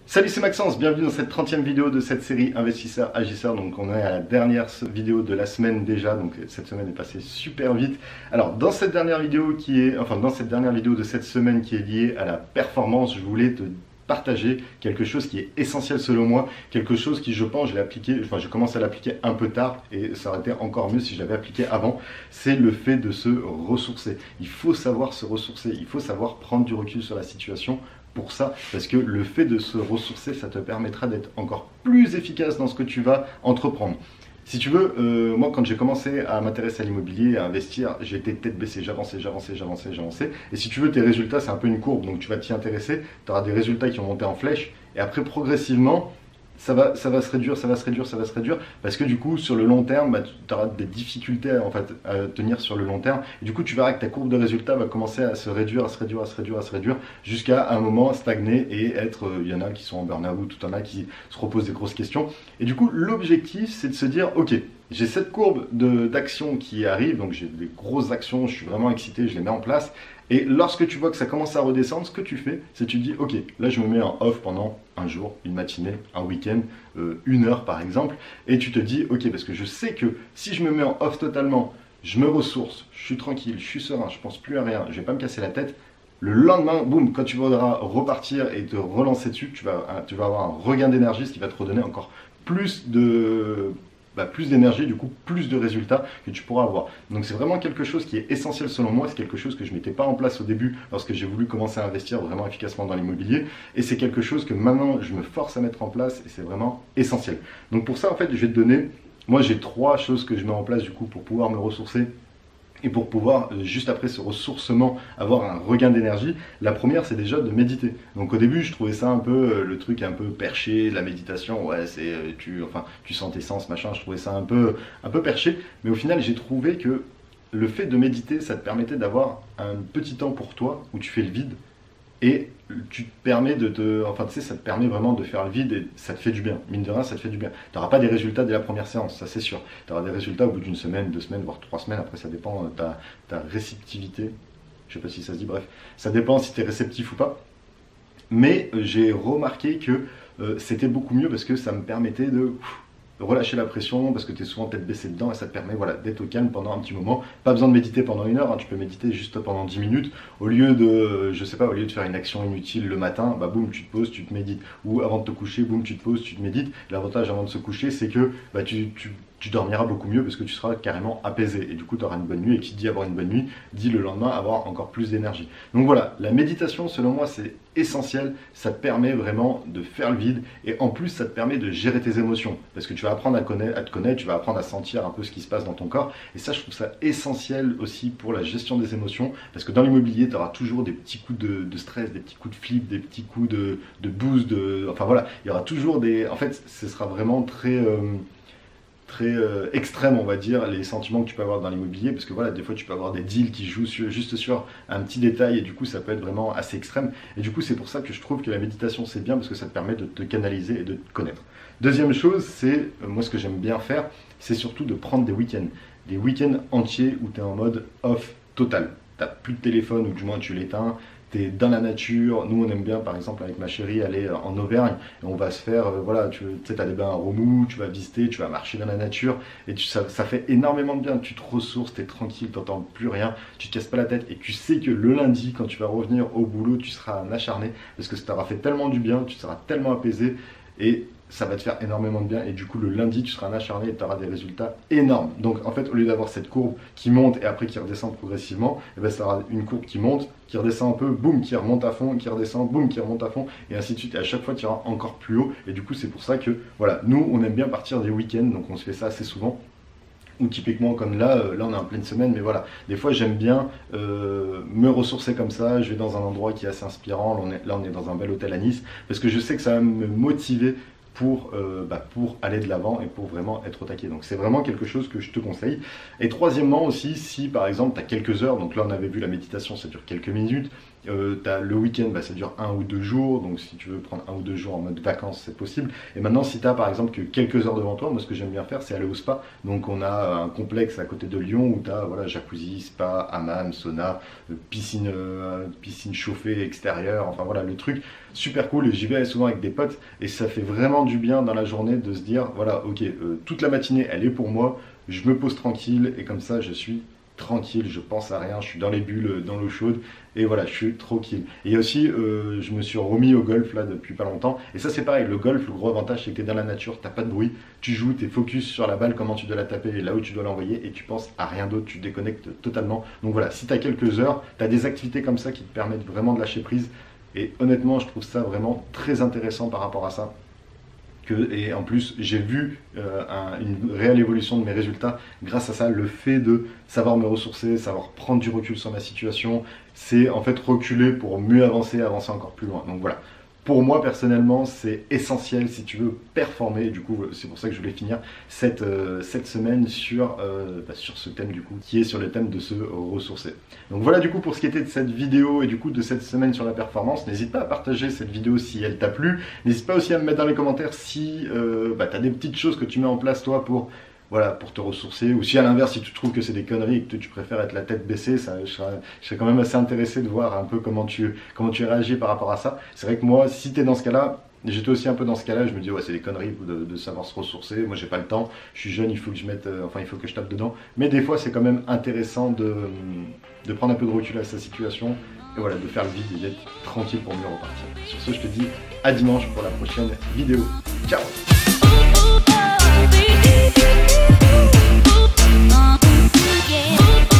Salut, c'est Maxence, bienvenue dans cette 30e vidéo de cette série Investisseurs Agisseurs. Donc on est à la dernière vidéo de la semaine déjà, donc cette semaine est passée super vite. Alors dans cette dernière vidéo de cette semaine qui est liée à la performance, je voulais te partager quelque chose qui est essentiel selon moi, quelque chose qui je pense j'ai commencé à l'appliquer un peu tard et ça aurait été encore mieux si je l'avais appliqué avant, c'est le fait de se ressourcer. Il faut savoir se ressourcer, il faut savoir prendre du recul sur la situation pour ça, parce que le fait de se ressourcer, ça te permettra d'être encore plus efficace dans ce que tu vas entreprendre. Si tu veux, moi quand j'ai commencé à m'intéresser à l'immobilier, à investir, j'étais tête baissée, j'avançais. Et si tu veux, tes résultats, c'est un peu une courbe, donc tu vas t'y intéresser, tu auras des résultats qui vont monter en flèche, et après progressivement, ça va se réduire, parce que du coup, sur le long terme, bah, tu auras des difficultés en fait, à tenir sur le long terme. Et du coup, tu verras que ta courbe de résultats va commencer à se réduire, jusqu'à un moment stagner et être, il y en a qui sont en burn-out, tout en a qui se reposent des grosses questions. Et du coup, l'objectif, c'est de se dire, ok, j'ai cette courbe d'action qui arrive, donc j'ai des grosses actions, je suis vraiment excité, je les mets en place. Et lorsque tu vois que ça commence à redescendre, ce que tu fais, c'est que tu dis, ok, là je me mets en off pendant un jour, une matinée, un week-end, 1 heure par exemple, et tu te dis, ok, parce que je sais que si je me mets en off totalement, je me ressource, je suis tranquille, je suis serein, je pense plus à rien, je vais pas me casser la tête. Le lendemain, boum, quand tu voudras repartir et te relancer dessus, tu vas avoir un regain d'énergie, ce qui va te redonner encore plus d'énergie, du coup plus de résultats que tu pourras avoir. Donc c'est vraiment quelque chose qui est essentiel selon moi, c'est quelque chose que je ne mettais pas en place au début lorsque j'ai voulu commencer à investir vraiment efficacement dans l'immobilier, et c'est quelque chose que maintenant je me force à mettre en place et c'est vraiment essentiel. Donc pour ça en fait je vais te donner, moi j'ai 3 choses que je mets en place du coup pour pouvoir me ressourcer et pour pouvoir, juste après ce ressourcement, avoir un regain d'énergie. La première, c'est déjà de méditer. Donc au début, je trouvais ça un peu, le truc un peu perché, de la méditation, ouais, c'est, tu sens tes sens, machin, je trouvais ça un peu perché. Mais au final, j'ai trouvé que le fait de méditer, ça te permettait d'avoir un petit temps pour toi, où tu fais le vide, et tu te permets ça te permet vraiment de faire le vide et ça te fait du bien. Mine de rien, ça te fait du bien. Tu n'auras pas des résultats dès la première séance, ça c'est sûr. Tu auras des résultats au bout d'une semaine, 2 semaines, voire 3 semaines. Après, ça dépend de ta réceptivité. Je sais pas si ça se dit, bref. Ça dépend si tu es réceptif ou pas. Mais j'ai remarqué que c'était beaucoup mieux parce que ça me permettait de relâcher la pression parce que tu es souvent tête baissée dedans et ça te permet d'être au calme pendant un petit moment. Pas besoin de méditer pendant 1 heure, hein, tu peux méditer juste pendant 10 minutes. Au lieu de, au lieu de faire une action inutile le matin, bah boum, tu te poses, tu te médites. Ou avant de te coucher, boum, tu te poses, tu te médites. L'avantage avant de se coucher, c'est que tu dormiras beaucoup mieux parce que tu seras carrément apaisé et du coup tu auras une bonne nuit, et qui dit avoir une bonne nuit dit le lendemain avoir encore plus d'énergie. Donc voilà, la méditation selon moi c'est essentiel, ça te permet vraiment de faire le vide et en plus ça te permet de gérer tes émotions parce que tu vas apprendre à te connaître, tu vas apprendre à sentir un peu ce qui se passe dans ton corps et ça je trouve ça essentiel aussi pour la gestion des émotions parce que dans l'immobilier tu auras toujours des petits coups de stress, des petits coups de flip, des petits coups de boost, enfin voilà, il y aura toujours en fait ce sera vraiment très extrême on va dire les sentiments que tu peux avoir dans l'immobilier parce que voilà des fois tu peux avoir des deals qui jouent juste sur un petit détail et du coup ça peut être vraiment assez extrême et du coup c'est pour ça que je trouve que la méditation c'est bien parce que ça te permet de te canaliser et de te connaître. Deuxième chose c'est, moi ce que j'aime bien faire c'est surtout de prendre des week-ends entiers où tu es en mode off total, tu n'as plus de téléphone ou du moins tu l'éteins. Tu es dans la nature, nous on aime bien par exemple avec ma chérie aller en Auvergne et on va se faire, tu sais, as des bains à remous, tu vas visiter, tu vas marcher dans la nature et ça fait énormément de bien, tu te ressources, tu es tranquille, tu n'entends plus rien, tu te casses pas la tête et tu sais que le lundi quand tu vas revenir au boulot tu seras un acharné parce que ça t'aura fait tellement du bien, tu seras tellement apaisé et ça va te faire énormément de bien et du coup le lundi tu seras un acharné et tu auras des résultats énormes. Donc en fait au lieu d'avoir cette courbe qui monte et après qui redescend progressivement, et ben, ça aura une courbe qui monte, qui redescend un peu, boum, qui remonte à fond, qui redescend, boum, qui remonte à fond et ainsi de suite et à chaque fois tu iras encore plus haut et du coup c'est pour ça que voilà, nous on aime bien partir des week-ends donc on se fait ça assez souvent. Ou typiquement comme là on est en pleine semaine, mais voilà, des fois j'aime bien me ressourcer comme ça, je vais dans un endroit qui est assez inspirant, là on est dans un bel hôtel à Nice, parce que je sais que ça va me motiver pour aller de l'avant et pour vraiment être au taquet. Donc c'est vraiment quelque chose que je te conseille. Et troisièmement aussi, si par exemple tu as quelques heures, donc là on avait vu la méditation ça dure quelques minutes, Le week-end, bah, ça dure 1 ou 2 jours, donc si tu veux prendre 1 ou 2 jours en mode vacances, c'est possible. Et maintenant, si tu as par exemple que quelques heures devant toi, moi ce que j'aime bien faire, c'est aller au spa. Donc on a un complexe à côté de Lyon où tu as voilà, jacuzzi, spa, hammam, sauna, piscine chauffée extérieure, enfin voilà le truc super cool. Et j'y vais souvent avec des potes et ça fait vraiment du bien dans la journée de se dire voilà, ok, toute la matinée elle est pour moi, je me pose tranquille et comme ça je suis tranquille, je pense à rien, je suis dans les bulles, dans l'eau chaude, et voilà, je suis tranquille. Et aussi, je me suis remis au golf là depuis pas longtemps, et ça c'est pareil, le golf, le gros avantage c'est que tu es dans la nature, t'as pas de bruit, tu joues, tu es focus sur la balle, comment tu dois la taper, et là où tu dois l'envoyer, et tu penses à rien d'autre, tu déconnectes totalement. Donc voilà, si tu as quelques heures, tu as des activités comme ça qui te permettent vraiment de lâcher prise, et honnêtement, je trouve ça vraiment très intéressant par rapport à ça. Et en plus, j'ai vu une réelle évolution de mes résultats grâce à ça. Le fait de savoir me ressourcer, savoir prendre du recul sur ma situation, c'est en fait reculer pour mieux avancer, avancer encore plus loin. Donc voilà. Pour moi, personnellement, c'est essentiel si tu veux performer. Et du coup, c'est pour ça que je voulais finir cette semaine sur ce thème, du coup, qui est sur le thème de se ressourcer. Donc voilà, du coup, pour ce qui était de cette vidéo et du coup de cette semaine sur la performance, n'hésite pas à partager cette vidéo si elle t'a plu. N'hésite pas aussi à me mettre dans les commentaires si tu as des petites choses que tu mets en place, toi, pour te ressourcer, ou si à l'inverse, si tu trouves que c'est des conneries et que tu préfères être la tête baissée, je serais quand même assez intéressé de voir un peu comment tu réagis par rapport à ça. C'est vrai que moi, si tu es dans ce cas-là, j'étais aussi un peu dans ce cas-là, je me dis ouais c'est des conneries de savoir se ressourcer, moi j'ai pas le temps, je suis jeune, il faut que il faut que je tape dedans, mais des fois c'est quand même intéressant de prendre un peu de recul à sa situation, et voilà, de faire le vide et d'être tranquille pour mieux repartir. Sur ce, je te dis à dimanche pour la prochaine vidéo. Ciao! Yeah.